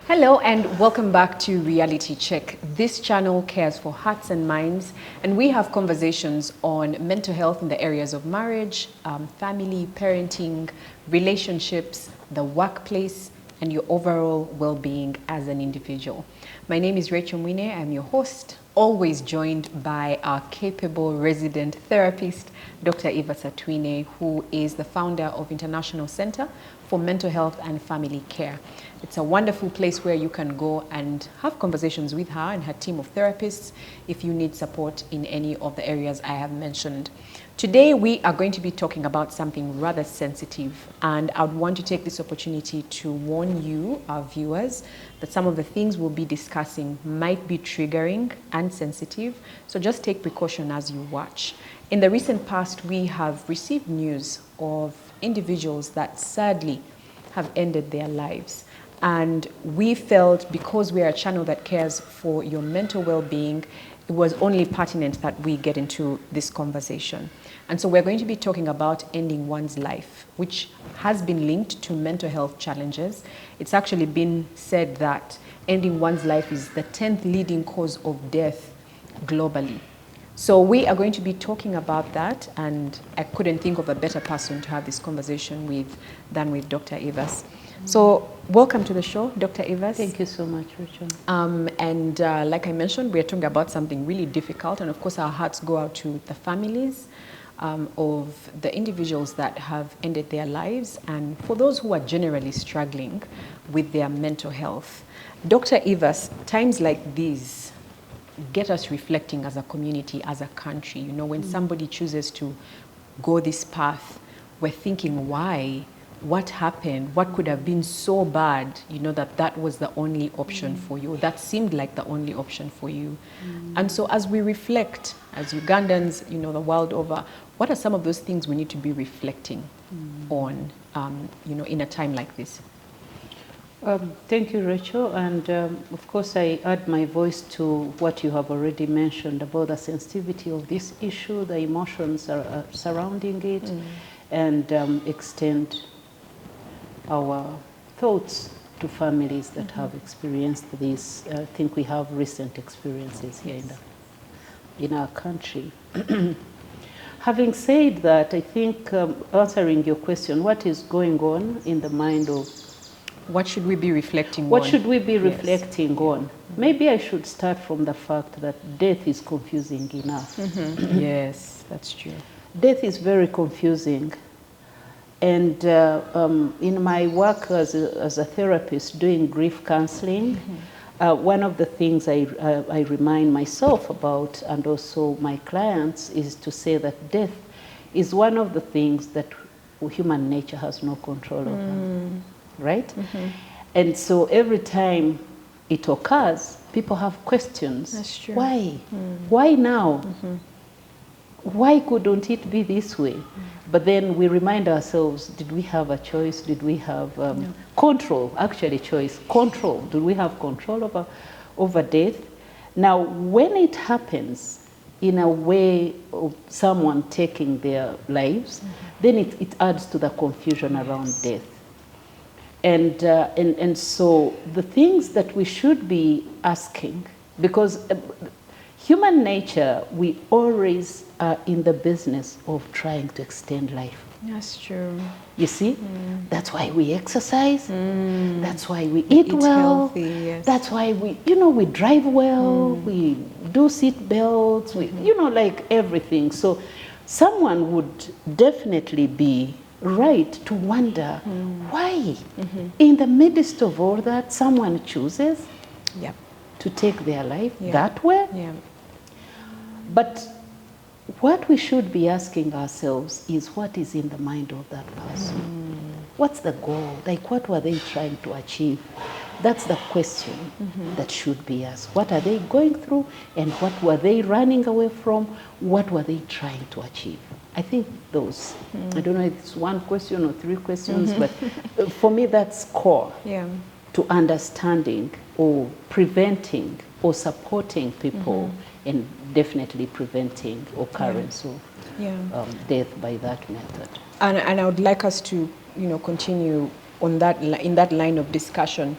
Hello and welcome back to Reality Check. This channel cares for hearts and minds, and we have conversations on mental health in the areas of marriage, family, parenting, relationships, the workplace, and your overall well-being as an individual. My name is Rachel Mwine. I'm your host, always joined by our capable resident therapist, Dr. Eva Satwine, who is the founder of International Center for Mental Health and Family Care. It's a wonderful place where you can go and have conversations with her and her team of therapists if you need support in any of the areas I have mentioned. Today, we are going to be talking about something rather sensitive, and I would want to take this opportunity to warn you, our viewers, that some of the things we'll be discussing might be triggering and sensitive, so just take precaution as you watch. In the recent past, we have received news of individuals that sadly have ended their lives. And we felt, because we are a channel that cares for your mental well-being, it was only pertinent that we get into this conversation. And so we're going to be talking about ending one's life, which has been linked to mental health challenges. It's actually been said that ending one's life is the 10th leading cause of death globally. So we are going to be talking about that, and I couldn't think of a better person to have this conversation with than with Dr. Evers. So welcome to the show, Dr. Evers. Thank you so much, Rachel. Like I mentioned, we're talking about something really difficult, and of course our hearts go out to the families of the individuals that have ended their lives, and for those who are generally struggling with their mental health. Dr. Evers, times like these get us reflecting as a community, as a country. You know, when somebody chooses to go this path, we're thinking, why? What happened? What could have been so bad, you know, that was the only option for you? That seemed like the only option for you. And so as we reflect, as Ugandans, you know, the world over, what are some of those things we need to be reflecting on, you know, in a time like this? Thank you, Rachel. And of course, I add my voice to what you have already mentioned about the sensitivity of this issue, the emotions are surrounding it, and extend our thoughts to families that have experienced this. I think we have recent experiences here in our country. Having said that, I think answering your question, what is going on in the mind of what should we be reflecting on? What should we be reflecting on? Maybe I should start from the fact that death is confusing enough. Yes, that's true. Death is very confusing. And in my work as a therapist doing grief counseling, one of the things I remind myself about, and also my clients, is to say that death is one of the things that human nature has no control over. Right? And so every time it occurs, people have questions. That's true. Why? Why now? Why couldn't it be this way? But then we remind ourselves, did we have a choice? Did we have control? Actually, choice. Control. Do we have control over death? Now, when it happens in a way of someone taking their lives, then it adds to the confusion around death. And so the things that we should be asking, because human nature, we always are in the business of trying to extend life. That's true. You see? That's why we exercise. That's why we eat well. Healthy, yes. That's why we drive well. We do seat belts. We, like everything. So someone would definitely be right to wonder why in the midst of all that someone chooses to take their life that way. But what we should be asking ourselves is, what is in the mind of that person? What's the goal? Like, what were they trying to achieve? That's the question that should be asked. What are they going through, and what were they running away from? What were they trying to achieve? I think those, I don't know if it's one question or three questions, but for me that's core to understanding or preventing or supporting people, and definitely preventing occurrence of death by that method. And I would like us to, continue on that in that line of discussion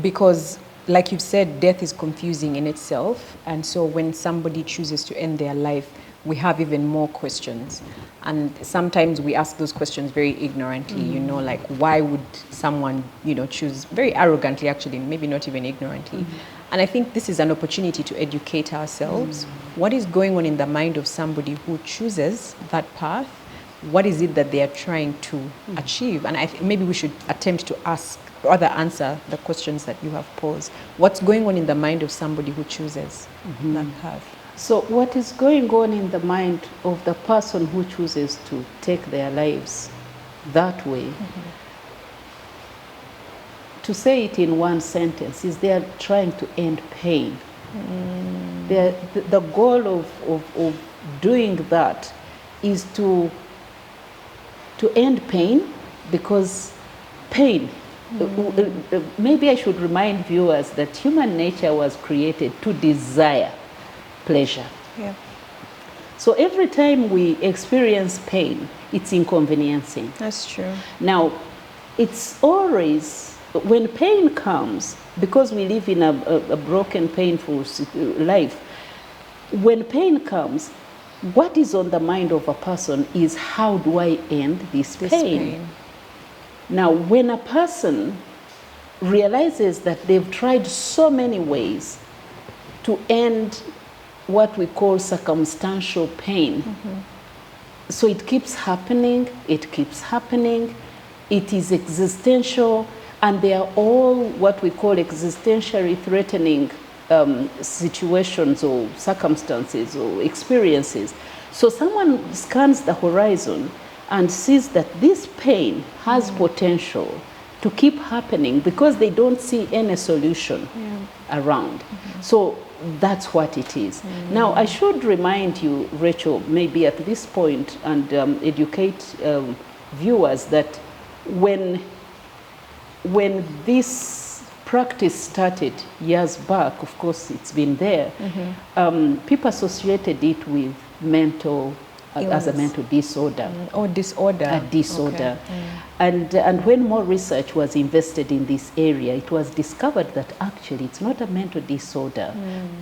because like you've said, death is confusing in itself. And so when somebody chooses to end their life, we have even more questions. And sometimes we ask those questions very ignorantly, you know, like why would someone, you know, choose very arrogantly, actually, maybe not even ignorantly. And I think this is an opportunity to educate ourselves. What is going on in the mind of somebody who chooses that path? What is it that they are trying to achieve? And maybe we should attempt to ask, or rather answer the questions that you have posed. What's going on in the mind of somebody who chooses that path? So what is going on in the mind of the person who chooses to take their lives that way? To say it in one sentence is they are trying to end pain. The goal of doing that is to end pain, because pain, maybe I should remind viewers that human nature was created to desire pleasure. Yeah. So every time we experience pain, it's inconveniencing. That's true. Now, it's always, when pain comes, because we live in a broken, painful life, when pain comes, what is on the mind of a person is, how do I end this pain? Now, when a person realizes that they've tried so many ways to end what we call circumstantial pain, so it keeps happening, it is existential, and they are all what we call existentially threatening situations or circumstances or experiences. So someone scans the horizon and sees that this pain has potential to keep happening because they don't see any solution around. So that's what it is. Now, I should remind you, Rachel, maybe at this point, and educate viewers that when this practice started years back, of course it's been there, people associated it with mental, as a mental disorder. Or disorder. A disorder. Okay. And when more research was invested in this area, it was discovered that actually it's not a mental disorder.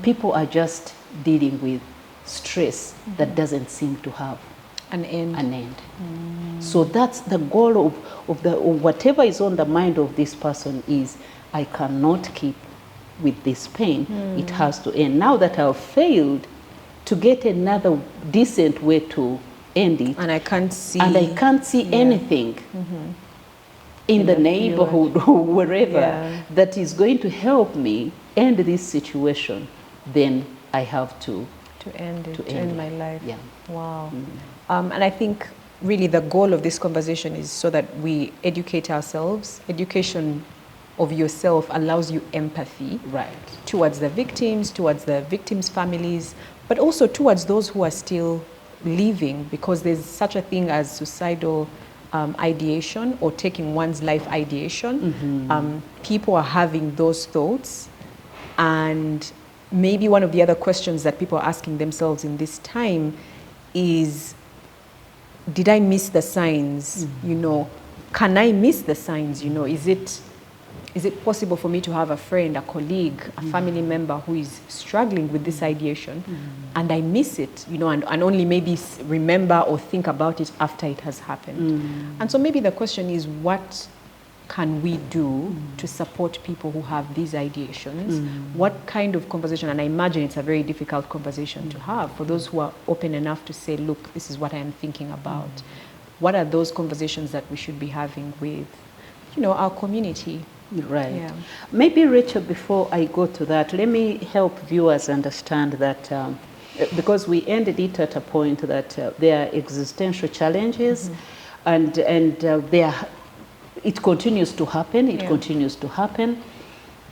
People are just dealing with stress that doesn't seem to have an end. So that's the goal of whatever is on the mind of this person is, I cannot keep with this pain. It has to end. Now that I've failed to get another decent way to end it, and I can't see anything in the neighborhood or wherever that is going to help me end this situation, then I have to end it, to end my life. Yeah. Wow. And I think really the goal of this conversation is so that we educate ourselves. Education of yourself allows you empathy towards the victims' families, but also towards those who are still living, because there's such a thing as suicidal ideation, or taking one's life ideation. People are having those thoughts, and maybe one of the other questions that people are asking themselves in this time is, did I miss the signs? You know, can I miss the signs? You know, is it possible for me to have a friend, a colleague, a family member who is struggling with this ideation, and I miss it, you know, and only maybe remember or think about it after it has happened? And so maybe the question is, what can we do to support people who have these ideations? What kind of conversation? And I imagine it's a very difficult conversation to have for those who are open enough to say, look, this is what I am thinking about. What are those conversations that we should be having with, you know, our community? Right. Yeah. Maybe, Rachel, before I go to that, let me help viewers understand that because we ended it at a point that there are existential challenges, and it continues to happen. It continues to happen.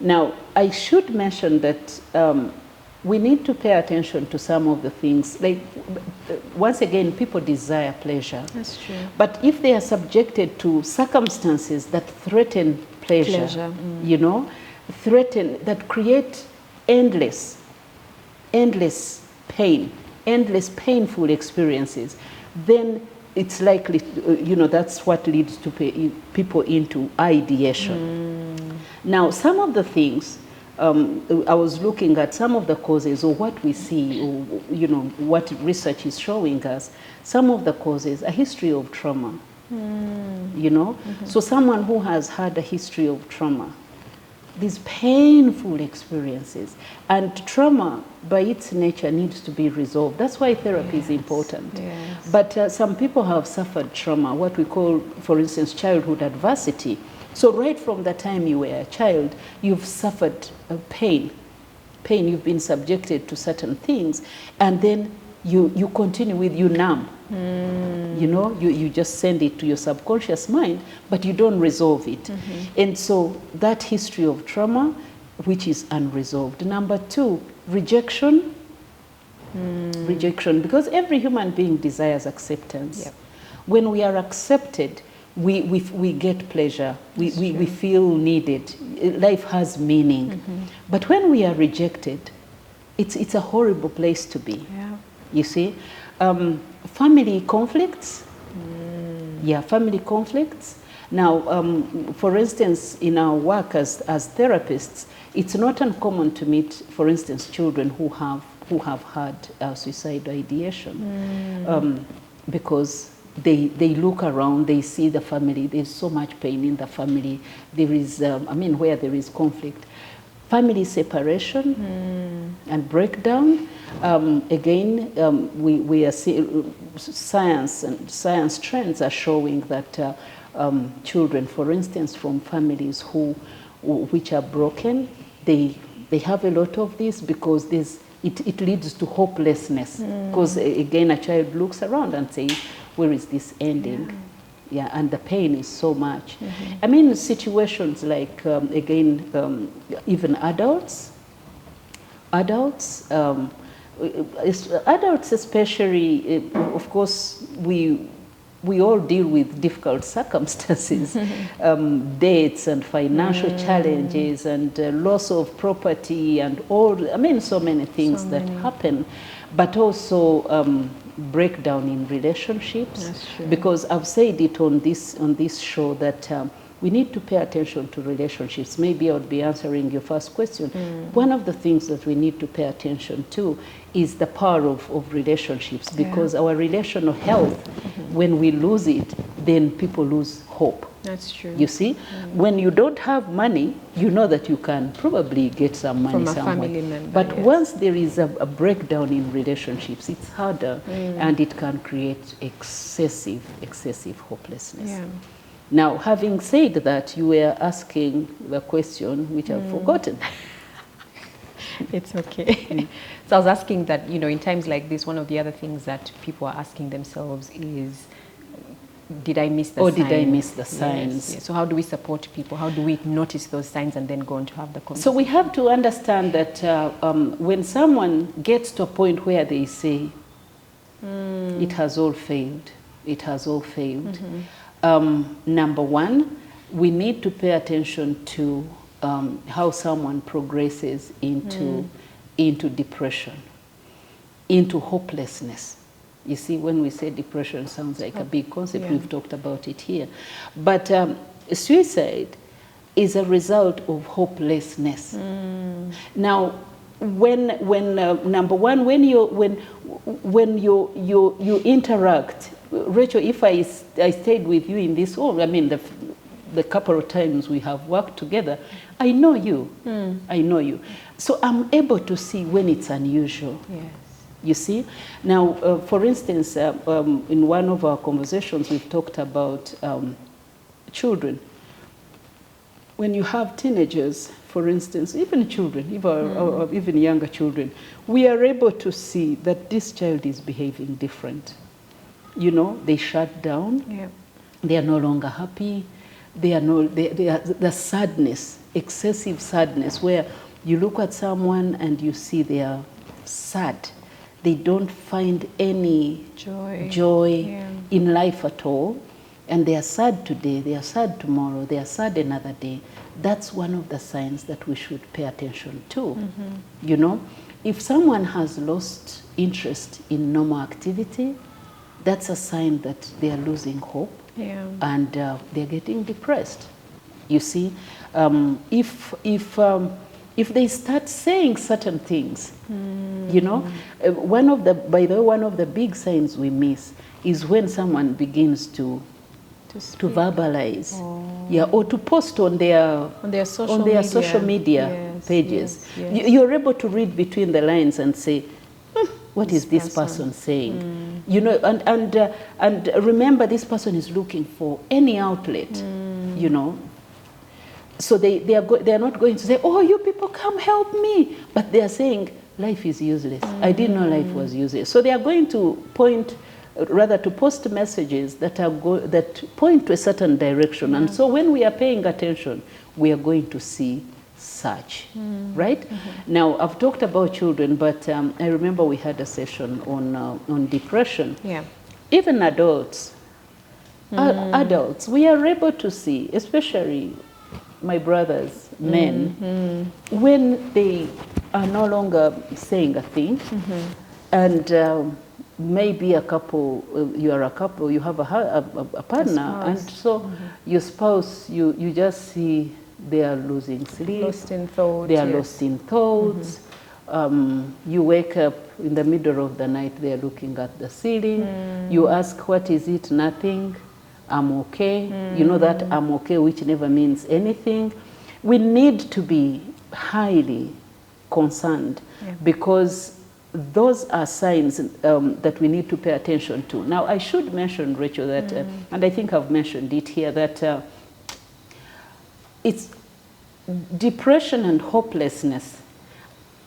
Now, I should mention that we need to pay attention to some of the things. Like, once again, people desire pleasure. That's true. But if they are subjected to circumstances that threaten pleasure. You know, that create endless pain, endless painful experiences, then it's likely, you know, that's what leads to people into ideation. Now, some of the things, I was looking at some of the causes, or what we see, or what research is showing us. Some of the causes, a history of trauma. So someone who has had a history of trauma, these painful experiences, and trauma by its nature needs to be resolved. That's why therapy is important. Yes. But some people have suffered trauma, what we call, for instance, childhood adversity. So right from the time you were a child, you've suffered pain. You've been subjected to certain things, and then you continue with, you numb. You just send it to your subconscious mind, but you don't resolve it. And so that history of trauma, which is unresolved. Number two, rejection. Rejection, because every human being desires acceptance. Yep. When we are accepted, we get pleasure, we feel needed, life has meaning. But when we are rejected, it's a horrible place to be. Yeah. You see, family conflicts. Yeah, family conflicts. Now, for instance, in our work as therapists, it's not uncommon to meet, for instance, children who have had suicidal ideation, because they look around, they see the family. There's so much pain in the family. There is, where there is conflict. Family separation and breakdown. Again, we are seeing science trends are showing that children, for instance, from families which are broken, they have a lot of this, because it leads to hopelessness. Because again, a child looks around and says, where is this ending? Yeah, and the pain is so much. I mean, situations like, again, even adults especially, of course, we all deal with difficult circumstances, debts and financial challenges and loss of property and so many things that happen, but also breakdown in relationships. That's true. Because I've said it on this show that we need to pay attention to relationships. Maybe I would be answering your first question. One of the things that we need to pay attention to is the power of relationships, because our relational health, when we lose it, then people lose hope. That's true. You see, when you don't have money, you know that you can probably get some money from a somewhere. family member. But once there is a breakdown in relationships, it's harder, and it can create excessive hopelessness. Yeah. Now, having said that, you were asking the question, which I've forgotten. It's okay. So I was asking that, in times like this, one of the other things that people are asking themselves is, did I miss the signs? Or did I miss the signs? Yes. So how do we support people? How do we notice those signs and then go on to have the conversation? So we have to understand that when someone gets to a point where they say, it has all failed, it has all failed. Number one, we need to pay attention to how someone progresses into depression, into hopelessness. You see, when we say depression, it sounds like a big concept. We've talked about it here. But suicide is a result of hopelessness. Now, when number one, when you interact, Rachel, if I stayed with you in this home, the couple of times we have worked together, I know you. I know you. So I'm able to see when it's unusual. Yes. You see? Now, for instance, in one of our conversations, we've talked about children. When you have teenagers, for instance, even children, or even younger children, we are able to see that this child is behaving different. They shut down. Yeah. They are no longer happy. The sadness, excessive sadness, where you look at someone and you see they are sad. They don't find any joy in life at all. And they are sad today, they are sad tomorrow, they are sad another day. That's one of the signs that we should pay attention to. If someone has lost interest in normal activity, that's a sign that they are losing hope, and they're getting depressed. You see, if they start saying certain things, you know, by the way, one of the big signs we miss is when someone begins to verbalize, or to post on their social media pages. You're able to read between the lines and say, what is this person saying? You know, and remember, this person is looking for any outlet, you know. So they are not going to say, oh, you people come help me, but they are saying life is useless. I didn't know life was useless. So they are going to post messages that point to a certain direction. And so when we are paying attention, we are going to see such, right? Now, I've talked about children, but I remember we had a session on depression. Even adults, we are able to see, especially my brothers, men, when they are no longer saying a thing, and maybe a couple, you have a partner, and so your spouse, you just see they are losing sleep, lost in thought, they are lost in thoughts. You wake up in the middle of the night, they are looking at the ceiling. You ask, what is it? Nothing. I'm okay. You know that I'm okay, which never means anything. We need to be highly concerned, because those are signs that we need to pay attention to. Now, I should mention, Rachel, that, and I think I've mentioned it here, that it's depression and hopelessness,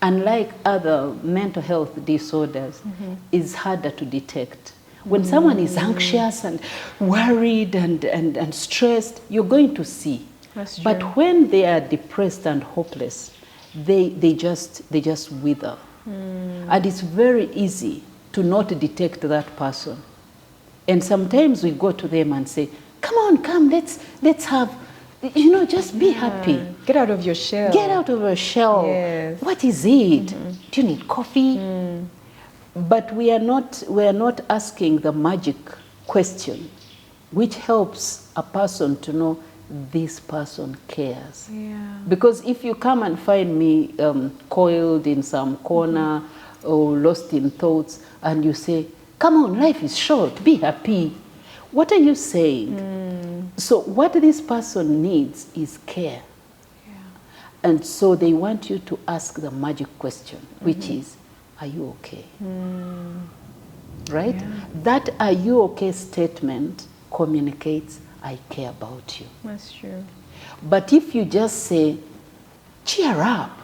unlike other mental health disorders, is harder to detect. When someone is anxious and worried and stressed, you're going to see. That's true. But when they are depressed and hopeless, they just wither. And it's very easy to not detect that person. And sometimes we go to them and say, come, let's have, you know, just be happy. Get out of your shell. Get out of your shell. Yes. What is it? Do you need coffee? But we are not asking the magic question, which helps a person to know this person cares. Because if you come and find me coiled in some corner or lost in thoughts, and you say, come on, life is short, be happy. What are you saying? So what this person needs is care. And so they want you to ask the magic question, which is, are you okay? Right? That are you okay statement communicates, I care about you. That's true. But if you just say, cheer up.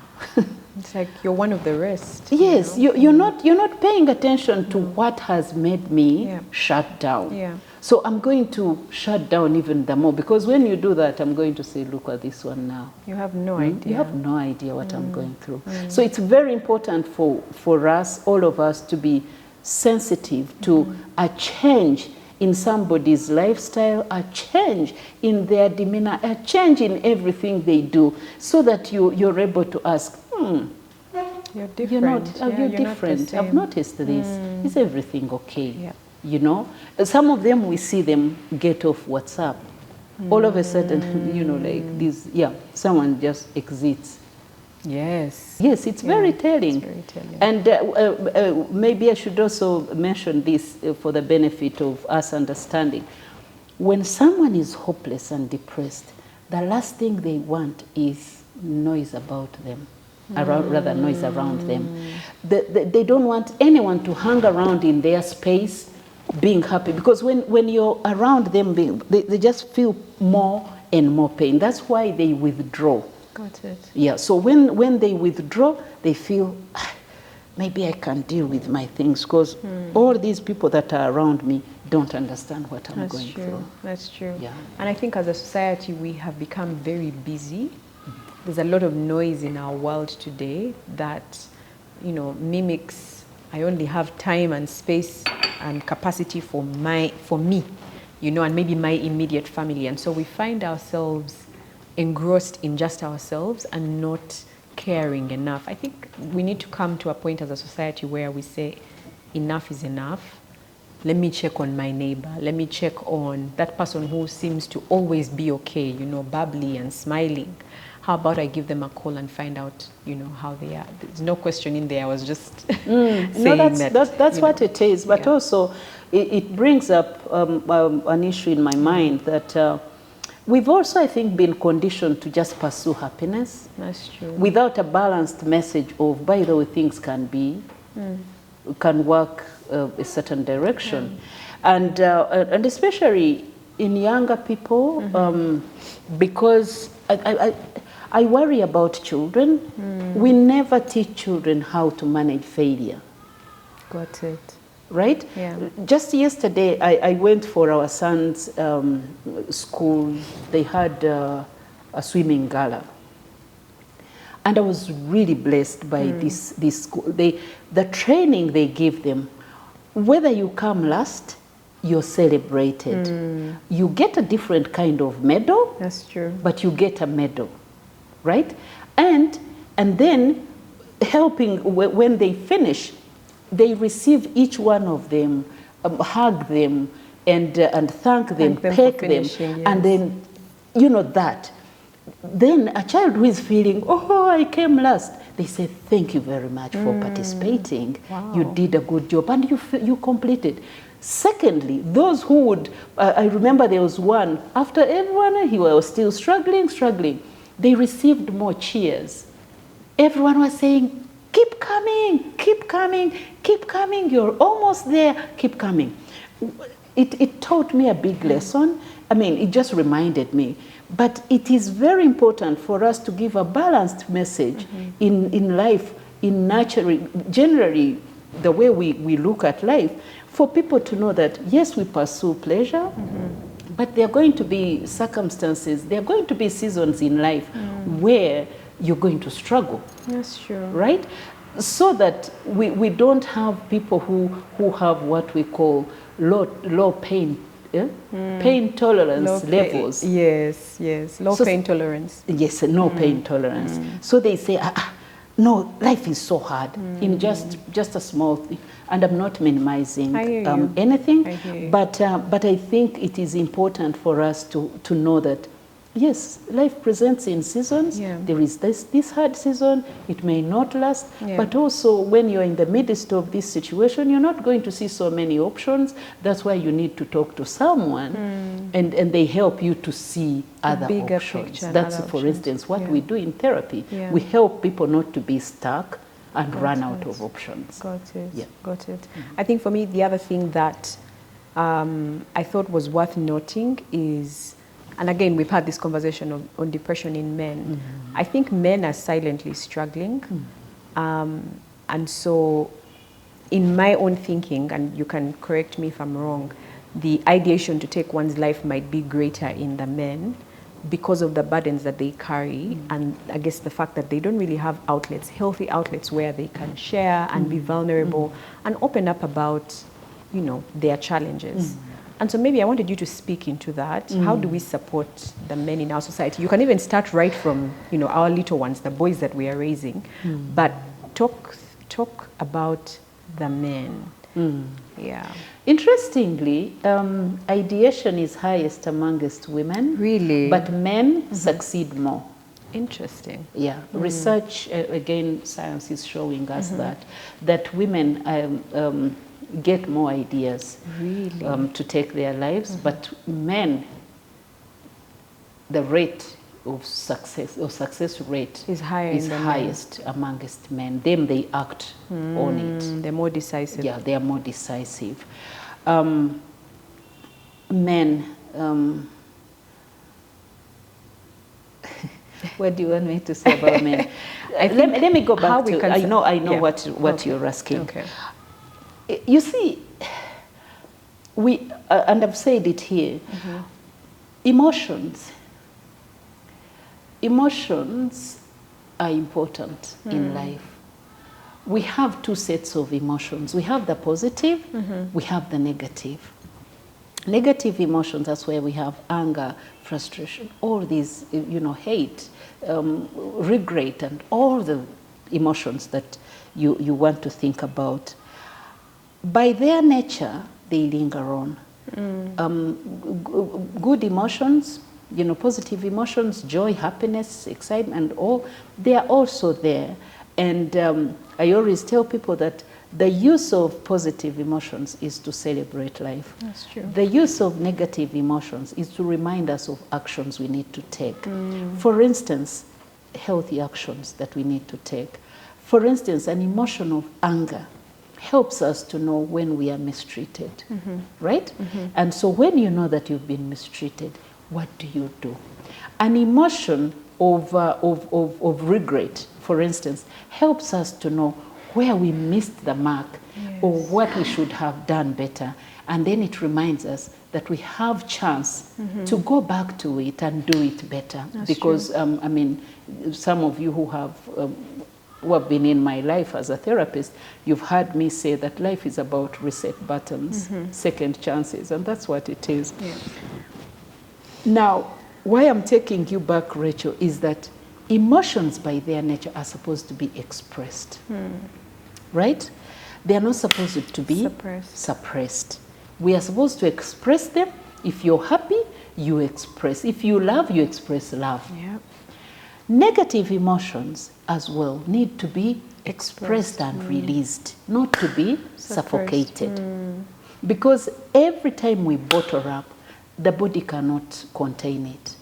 It's like you're one of the rest. Yes, you're not paying attention to what has made me shut down. So I'm going to shut down even the more, because when you do that, I'm going to say, look at this one now. You have no idea. You have no idea what I'm going through. So it's very important for us, all of us, to be sensitive to a change in somebody's lifestyle, a change in their demeanor, a change in everything they do, so that you're able to ask, you're different. You're different. I've noticed this. Is everything okay? You know, some of them, we see them get off WhatsApp. All of a sudden, you know, like this, someone just exits. Yes, it's very telling. It's very telling. And maybe I should also mention this for the benefit of us understanding. When someone is hopeless and depressed, the last thing they want is noise about them. Rather noise around them. They don't want anyone to hang around in their space being happy, because when you're around them, they just feel more and more pain. That's why they withdraw. Got it. Yeah, so when they withdraw, they feel, maybe I can deal with my things, because all these people that are around me don't understand what I'm going through. That's true. Yeah. And I think as a society, we have become very busy. There's a lot of noise in our world today that, you know, mimics, I only have time and space and capacity for me, you know, and maybe my immediate family. And so we find ourselves engrossed in just ourselves and not caring enough. I think we need to come to a point as a society where we say enough is enough. let me check on my neighbor, let me check on that person who seems to always be okay, you know, bubbly and smiling. How about I give them a call and find out, you know, how they are? There's no question in there. I was just saying no, that's what know, it is. But also, it brings up an issue in my mind that we've also, I think, been conditioned to just pursue happiness. That's true. Without a balanced message of, by the way, things can work a certain direction. And especially in younger people, because I worry about children. We never teach children how to manage failure. Got it. Right? Yeah. Just yesterday, I went for our son's school. They had a swimming gala. And I was really blessed by this school. The training they give them, whether you come last, you're celebrated. You get a different kind of medal. That's true. But you get a medal, right? And then helping when they finish, they receive each one of them, hug them, and thank them, peck them, yes. And then, you know that. Then a child who is feeling, oh, I came last, they say, thank you very much for participating. Wow. You did a good job, and you completed. Secondly, those who would, I remember there was one, after everyone, he was still struggling, they received more cheers. Everyone was saying, keep coming, you're almost there, keep coming. It taught me a big lesson. I mean, it just reminded me. But it is very important for us to give a balanced message in life, in nurturing, generally the way we look at life, for people to know that, yes, we pursue pleasure, but there are going to be circumstances, there are going to be seasons in life where you're going to struggle. That's true. Right? So that we don't have people who have what we call low pain, pain tolerance levels. Yes, low pain tolerance. Yes, no pain tolerance. So they say, no, life is so hard in just a small thing. And I'm not minimizing anything, but I think it is important for us to know that, yes, life presents in seasons. Yeah. There is this hard season. It may not last. Yeah. But also, when you're in the midst of this situation, you're not going to see so many options. That's why you need to talk to someone, and they help you to see other options. That's, for instance, what we do in therapy. Yeah. We help people not to be stuck and run out of options. Got it. Yeah. Got it. I think for me, the other thing that I thought was worth noting is, and again, we've had this conversation on depression in men. I think men are silently struggling. And so in my own thinking, and you can correct me if I'm wrong, the ideation to take one's life might be greater in the men because of the burdens that they carry, and I guess the fact that they don't really have outlets, healthy outlets where they can share and be vulnerable and open up about, you know, their challenges. And so maybe I wanted you to speak into that. How do we support the men in our society? You can even start right from, you know, our little ones, the boys that we are raising, but talk about the men. Yeah. Interestingly, ideation is highest amongst women. Really? But men succeed more. Interesting. Yeah. Research, again, science is showing us that women get more ideas to take their lives, but men, the rate of success rate is highest amongst men. Them, they act on it. They're more decisive. Yeah, they are more decisive. Men, what do you want me to say about men? Let me go back to, I know what you're asking. Okay. You see, and I've said it here, emotions are important in life. We have two sets of emotions. We have the positive, we have the negative. Negative emotions, that's where we have anger, frustration, all these, hate, regret, and all the emotions that you want to think about. By their nature, they linger on. Good emotions, positive emotions, joy, happiness, excitement, all, they are also there. And I always tell people that the use of positive emotions is to celebrate life. That's true. The use of negative emotions is to remind us of actions we need to take. For instance, healthy actions that we need to take. For instance, an emotion of anger helps us to know when we are mistreated, right? And so when you know that you've been mistreated, what do? An emotion of regret, for instance, helps us to know where we missed the mark, or what we should have done better. And then it reminds us that we have chance to go back to it and do it better. That's because, I mean, some of you who have been in my life as a therapist, you've heard me say that life is about reset buttons, second chances, and that's what it is. Yeah. Now, why I'm taking you back, Rachel, is that emotions by their nature are supposed to be expressed, right? They are not supposed to be suppressed. We are supposed to express them. If you're happy, you express. If you love, you express love. Yeah. Negative emotions as well need to be expressed and released, not to be suffocated. Because every time we bottle up, the body cannot contain it.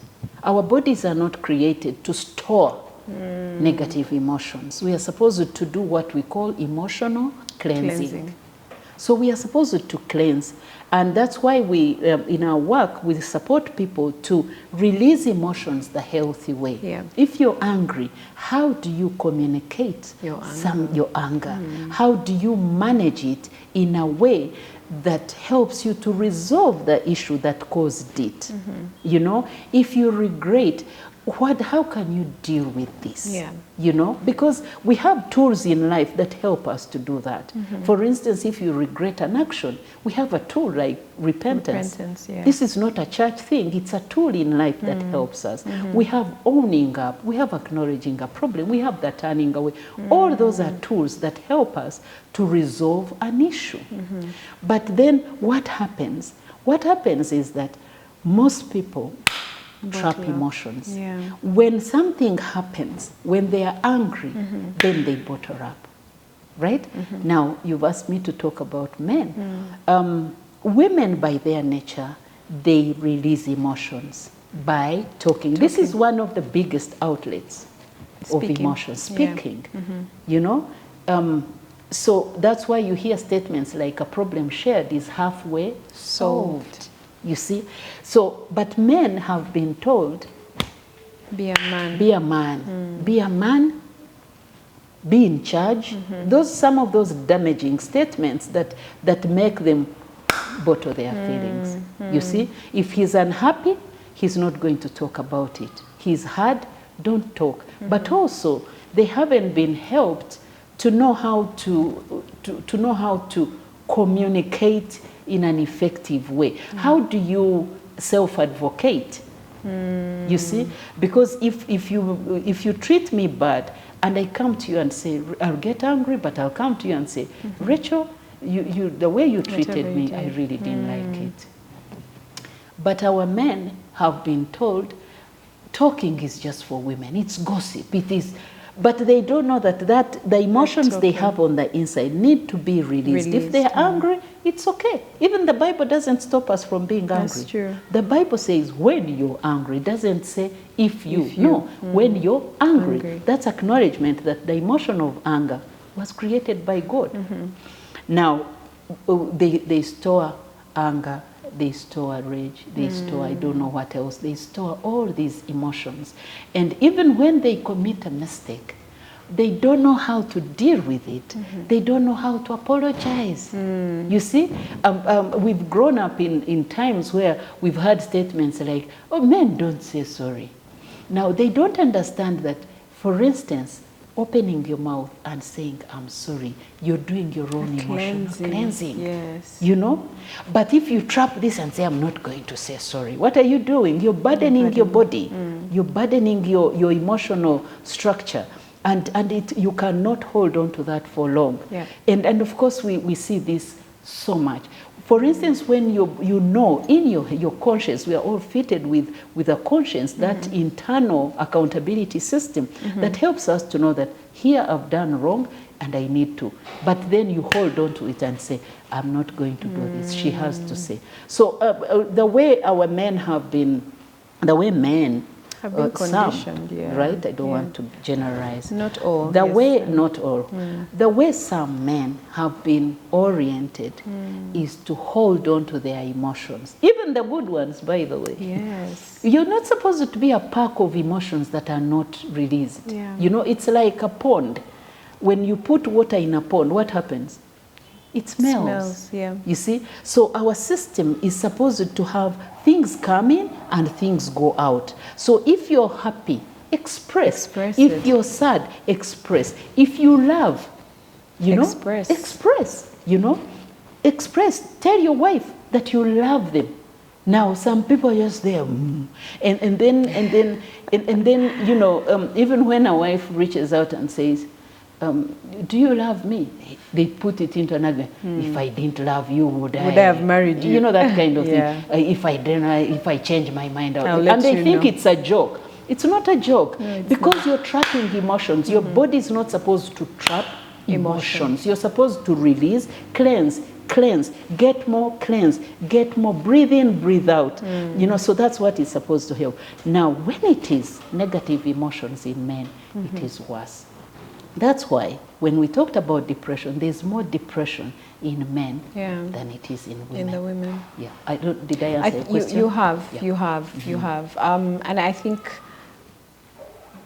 Our bodies are not created to store negative emotions. We are supposed to do what we call emotional cleansing. So we are supposed to cleanse. And that's why we, in our work, we support people to release emotions the healthy way. Yeah. If you're angry, how do you communicate your anger? How do you manage it in a way that helps you to resolve the issue that caused it? If you regret, how can you deal with this? Yeah. Because we have tools in life that help us to do that. For instance, if you regret an action, we have a tool like repentance. Yeah. This is not a church thing, it's a tool in life that helps us. We have owning up, we have acknowledging a problem, we have the turning away. All those are tools that help us to resolve an issue. But then what happens? What happens is that most people trap emotions. Yeah. When something happens, when they are angry, then they bottle up, right? Now, you've asked me to talk about men. Women, by their nature, they release emotions by talking. This is one of the biggest outlets of emotions, speaking, so that's why you hear statements like a problem shared is halfway solved. You see? So, but men have been told, be a man. Be a man. Be a man. Be in charge. Some of those damaging statements that make them bottle their feelings. You see? If he's unhappy, he's not going to talk about it. He's hard, don't talk. But also, they haven't been helped to know how to communicate in an effective way. How do you self-advocate? You see? Because if you treat me bad and I come to you and say, I'll get angry, but I'll come to you and say, Rachel, the way you treated me, I really didn't like it. But our men have been told, talking is just for women. It's gossip. It is. But they don't know that the emotions they have on the inside need to be released. If they're angry, it's okay. Even the Bible doesn't stop us from being angry. That's true. The Bible says when you're angry. It doesn't say if you. No, when you're angry. That's acknowledgement that the emotion of anger was created by God. Now, they store anger, they store rage, they store I don't know what else, they store all these emotions. And even when they commit a mistake, they don't know how to deal with it. They don't know how to apologize. You see, we've grown up in times where we've heard statements like, oh, men don't say sorry. Now, they don't understand that, for instance, opening your mouth and saying, I'm sorry, you're doing your own emotional cleansing. Yes. But if you trap this and say, I'm not going to say sorry, what are you doing? You're burdening your body. You're burdening your emotional structure. And you cannot hold on to that for long. Yeah. And of course, we see this so much. For instance, when you know in your conscience, we are all fitted with a conscience, that internal accountability system that helps us to know that here I've done wrong and I need to. But then you hold on to it and say, I'm not going to do this. She has to say. So the way our men have been, the way men have been conditioned, some, right? I don't want to generalize. Not all. The way, not all. The way some men have been oriented is to hold on to their emotions. Even the good ones, by the way. Yes. You're not supposed to be a pack of emotions that are not released. Yeah. You know, it's like a pond. When you put water in a pond, what happens? It smells. Yeah. You see? So our system is supposed to have things come in and things go out. So if you're happy, express. Express if it. you're sad, express. If you love, you know, express, you know. Express. Tell your wife that you love them. Now, some people are just there, and then, you know, even when a wife reaches out and says, do you love me? They put it into another. If I didn't love you, would I have married you? You know, that kind of Yeah. thing. If I change my mind, I'll and they let you think know. it's a joke. It's not a joke, No, because you're trapping emotions. Your body is not supposed to trap emotions. You're supposed to release, cleanse, get more, cleanse, get more, breathe in, breathe out. You know, so that's what is supposed to help. Now, when it is negative emotions in men, it is worse. That's why when we talked about depression, there's more depression in men than it is in women. In the women. Yeah. Did I answer your question? You have. Yeah. You have. And I think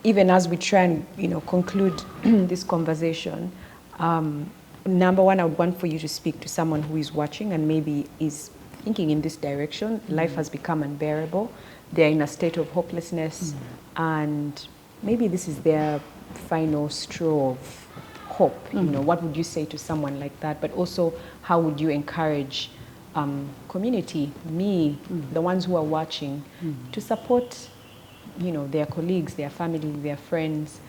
even as we try and, you know, conclude this conversation, number one, I would want for you to speak to someone who is watching and maybe is thinking in this direction. Life has become unbearable. They're in a state of hopelessness, and maybe this is their final straw of hope. You know, what would you say to someone like that? But also, how would you encourage community, the ones who are watching, to support, you know, their colleagues, their family, their friends,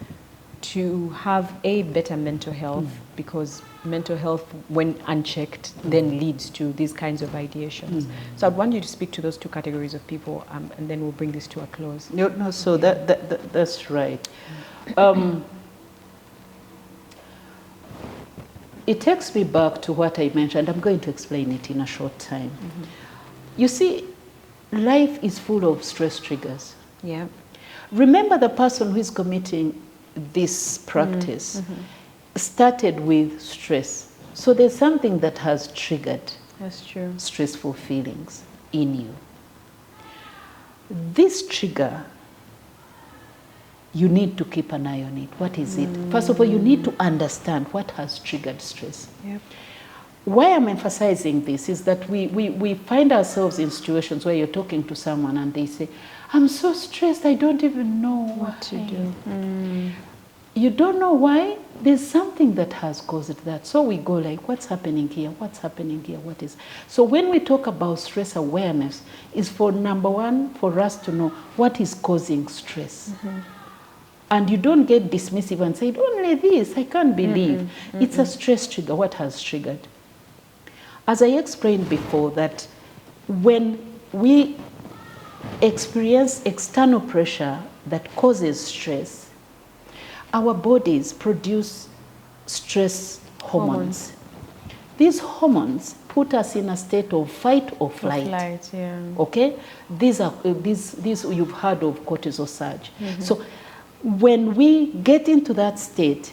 to have a better mental health, because mental health, when unchecked, then leads to these kinds of ideations. So I'd want you to speak to those two categories of people, and then we'll bring this to a close. No, so that's right. It takes me back to what I mentioned. I'm going to explain it in a short time. You see, life is full of stress triggers. Yeah. Remember, the person who is committing this practice started with stress. So there's something that has triggered That's true. stressful feelings in you. This trigger, you need to keep an eye on it. What is it? First of all, you need to understand what has triggered stress. Yep. Why I'm emphasizing this is that we find ourselves in situations where you're talking to someone and they say, I'm so stressed, I don't even know What to do. You don't know why? There's something that has caused that. So we go like, what's happening here? What's happening here? What is? So when we talk about stress awareness, is for number one, for us to know what is causing stress. And you don't get dismissive and say, only this, I can't believe. It's a stress trigger. What has triggered? As I explained before, that when we experience external pressure that causes stress, our bodies produce stress hormones. These hormones put us in a state of fight or flight. Okay? These you've heard of cortisol surge. So when we get into that state,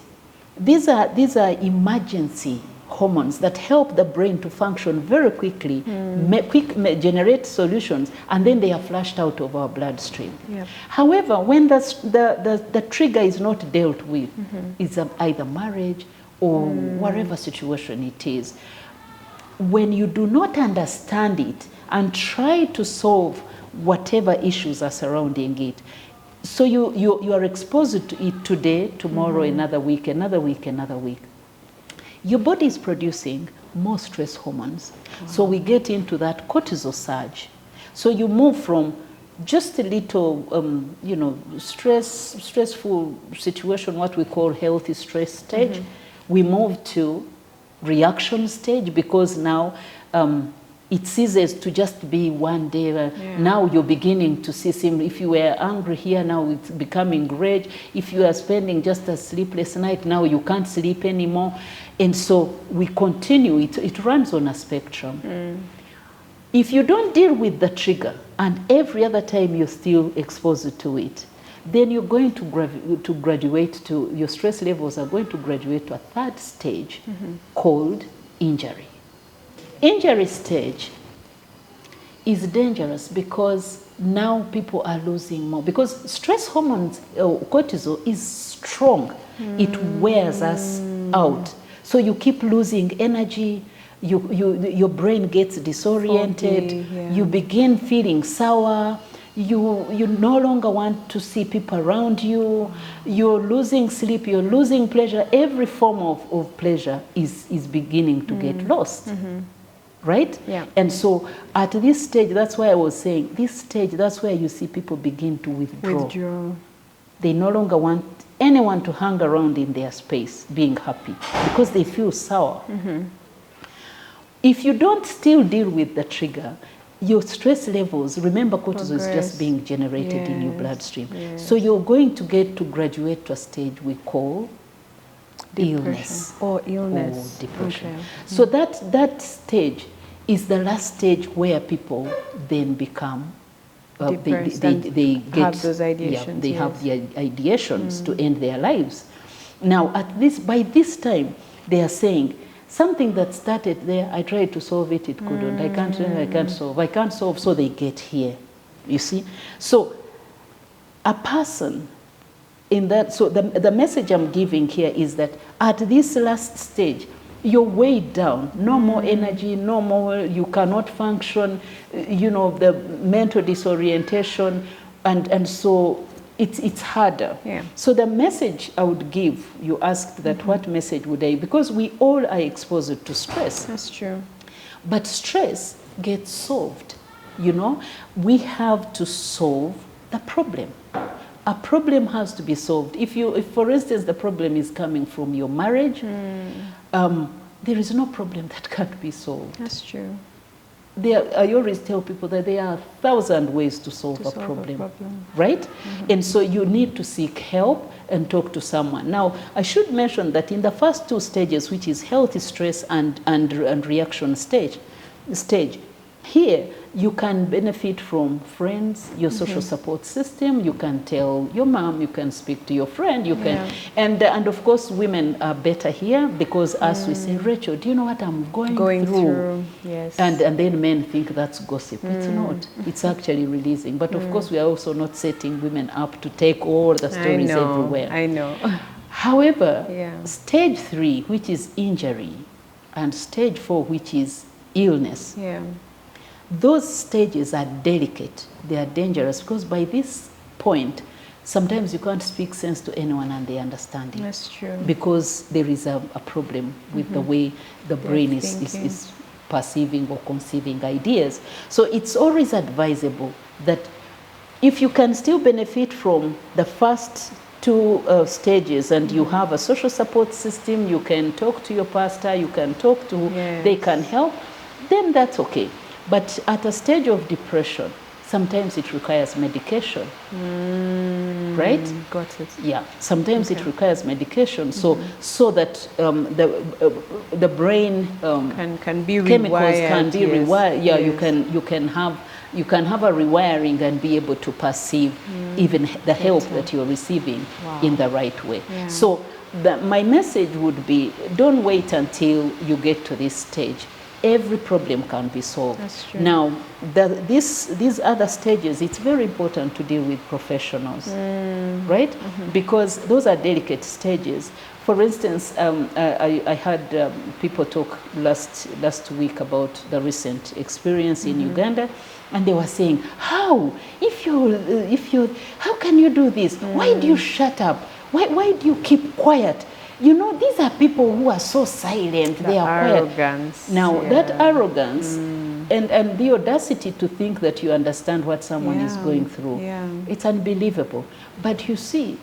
these are emergency hormones that help the brain to function very quickly, generate solutions, and then they are flushed out of our bloodstream. Yep. However, when the trigger is not dealt with, it's either marriage or whatever situation it is, when you do not understand it and try to solve whatever issues are surrounding it, so you are exposed to it today, tomorrow, another week, another week, another week. Your body is producing more stress hormones. So we get into that cortisol surge. So you move from just a little, stressful situation, what we call healthy stress stage. We move to reaction stage, because now it ceases to just be one day. Now you're beginning to see if you were angry here, now it's becoming rage. If you are spending just a sleepless night, now you can't sleep anymore. And so we continue. It runs on a spectrum. If you don't deal with the trigger, and every other time you're still exposed to it, then you're going to graduate to, your stress levels are going to graduate to a third stage called injury. Injury stage is dangerous because now people are losing more. Because stress hormones, cortisol, is strong. It wears us out. So you keep losing energy. Your brain gets disoriented. Foggy, You begin feeling sour. You no longer want to see people around you. You're losing sleep. You're losing pleasure. Every form of pleasure is beginning to get lost. Right? Yeah. And so at this stage, that's why I was saying, this stage, that's where you see people begin to withdraw. They no longer want anyone to hang around in their space being happy because they feel sour. If you don't still deal with the trigger, your stress levels, remember cortisol is just being generated in your bloodstream. So you're going to get to graduate to a stage we call illness. Or illness. Or depression. Okay. So that stage is the last stage where people then become they get, have those ideations. They have the ideations to end their lives. Now, by this time, they are saying, something that started there, I tried to solve it, it couldn't. I can't solve, so they get here. You see? So a person in that, so the message I'm giving here is that at this last stage, you're weighed down, no more energy, no more, you cannot function, the mental disorientation, and so it's harder. So the message I would give, you asked that what message would I, because we all are exposed to stress. That's true. But stress gets solved, we have to solve the problem. A problem has to be solved. If for instance, the problem is coming from your marriage, there is no problem that can't be solved. That's true. I always tell people that there are 1,000 ways to solve a problem, right? And so you need to seek help and talk to someone. Now, I should mention that in the first two stages, which is healthy stress and reaction stage, here you can benefit from friends, your social support system. You can tell your mom, you can speak to your friend, you can, and of course women are better here because as we say, Rachel, do you know what I'm going through? Yes. And then men think that's gossip. It's not. It's actually releasing. But of course we are also not setting women up to take all the stories everywhere. I know. However, stage 3, which is injury, and stage 4, which is illness, those stages are delicate. They are dangerous because by this point, sometimes you can't speak sense to anyone and they understand it. That's true. Because there is a problem with the way the brain is perceiving or conceiving ideas. So it's always advisable that if you can still benefit from the first two stages and you have a social support system, you can talk to your pastor, you can talk to, they can help, then that's okay. But at a stage of depression, sometimes it requires medication, right? Got it. Yeah, sometimes it requires medication, so that the brain can be chemicals rewired, can be rewired. Yeah, you can have a rewiring and be able to perceive even the help that you're receiving in the right way. So my message would be: don't wait until you get to this stage. Every problem can be solved. That's true. Now, these other stages, it's very important to deal with professionals, right? Because those are delicate stages. For instance, I had people talk last week about the recent experience in Uganda, and they were saying, how can you do this? Why do you shut up? Why do you keep quiet? These are people who are so silent. They are arrogance. Quiet. Now, that arrogance and the audacity to think that you understand what someone is going through, it's unbelievable. But you see,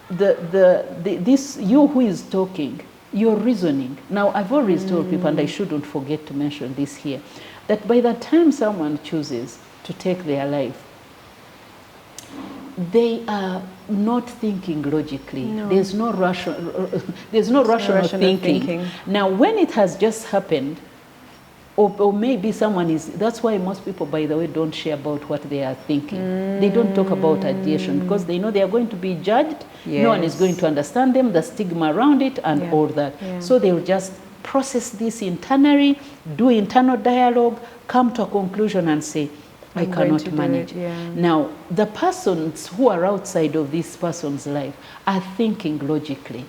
this you who is talking, you're reasoning. Now, I've always told people, and I shouldn't forget to mention this here, that by the time someone chooses to take their life, they are not thinking logically. No. There's no rational thinking. Now, when it has just happened, or maybe someone is, that's why most people, by the way, don't share about what they are thinking. They don't talk about ideation because they know they are going to be judged. Yes. No one is going to understand them, the stigma around it and all that. Yeah. So they will just process this internally, do internal dialogue, come to a conclusion and say, I cannot manage. Now, the persons who are outside of this person's life are thinking logically.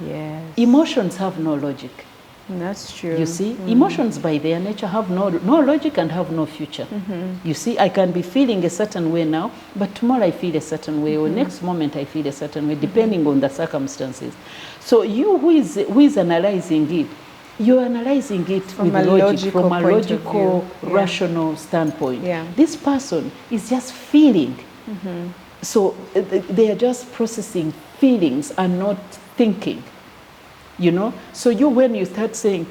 Yes. Emotions have no logic. That's true. You see, emotions by their nature have no logic and have no future. You see, I can be feeling a certain way now, but tomorrow I feel a certain way, or next moment I feel a certain way, depending on the circumstances. So you who is analyzing it, you're analyzing it from with logic, from a logical, yeah. rational standpoint. Yeah. This person is just feeling. So they are just processing feelings and not thinking. You know, so when you start saying,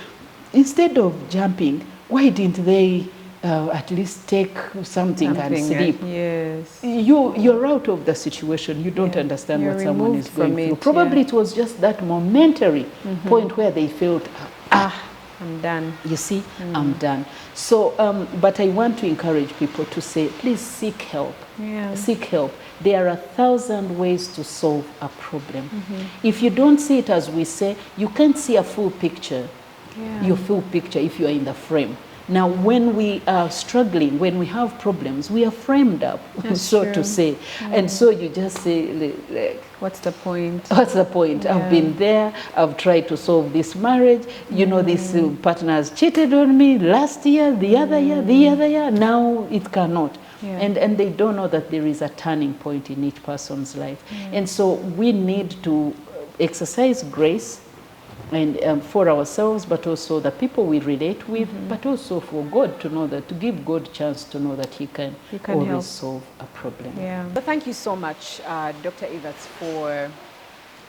instead of jumping, why didn't they at least take something and sleep? Yes. You're out of the situation. You don't understand what someone is going through. Probably it was just that momentary point where they felt, I'm done. You see, I'm done. So, but I want to encourage people to say, please seek help. Yeah. Seek help. There are 1,000 ways to solve a problem. If you don't see it as we say, you can't see a full picture. Your full picture if you are in the frame. Now, when we are struggling, when we have problems, we are framed up, so to say. And so you just say, like, what's the point? What's the point? I've been there. I've tried to solve this marriage. You know, this partner has cheated on me last year, the other year, the other year. Now it cannot. And they don't know that there is a turning point in each person's life. And so we need to exercise grace, and for ourselves, but also the people we relate with, but also for God to know that, to give God a chance to know that He can always help solve a problem. Yeah. But thank you so much, Dr. Everts, for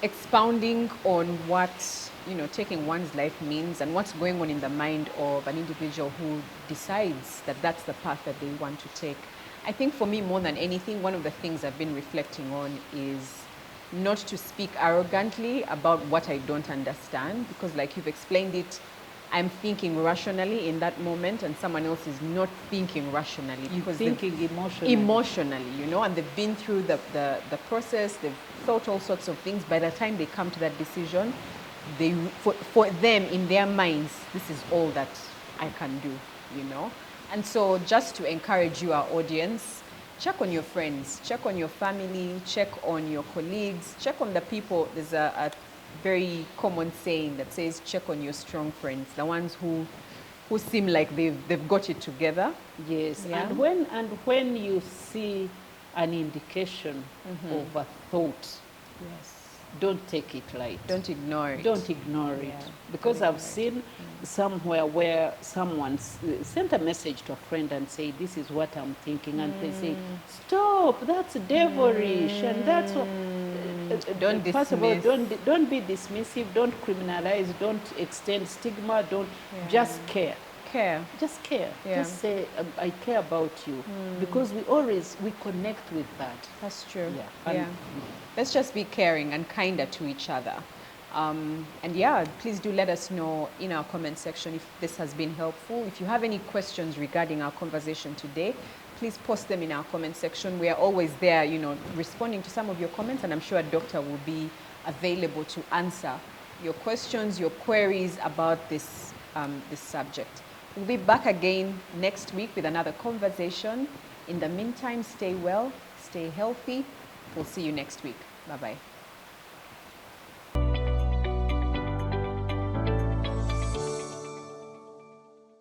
expounding on what taking one's life means and what's going on in the mind of an individual who decides that that's the path that they want to take. I think for me, more than anything, one of the things I've been reflecting on is not to speak arrogantly about what I don't understand, because like you've explained it, I'm thinking rationally in that moment and someone else is not thinking rationally. You're thinking emotionally. Emotionally, and they've been through the process, they've thought all sorts of things. By the time they come to that decision, for them, in their minds, this is all that I can do, And so just to encourage you, our audience, check on your friends, check on your family, check on your colleagues, check on the people. There's a very common saying that says, check on your strong friends, the ones who seem like they've got it together. Yes, and when you see an indication of a thought, don't take it light. Don't ignore it. Don't ignore it. Because I've seen somewhere where someone sent a message to a friend and say, this is what I'm thinking. And they say, stop, that's devilish. And that's what... Don't First of all, don't be dismissive. Don't criminalize. Don't extend stigma. Don't just care. Just care. Just say, I care about you. Because we connect with that. That's true. Let's just be caring and kinder to each other. And please do let us know in our comment section if this has been helpful. If you have any questions regarding our conversation today, please post them in our comment section. We are always there, responding to some of your comments, and I'm sure a doctor will be available to answer your questions, your queries about this subject. We'll be back again next week with another conversation. In the meantime, stay well, stay healthy. We'll see you next week. Bye-bye.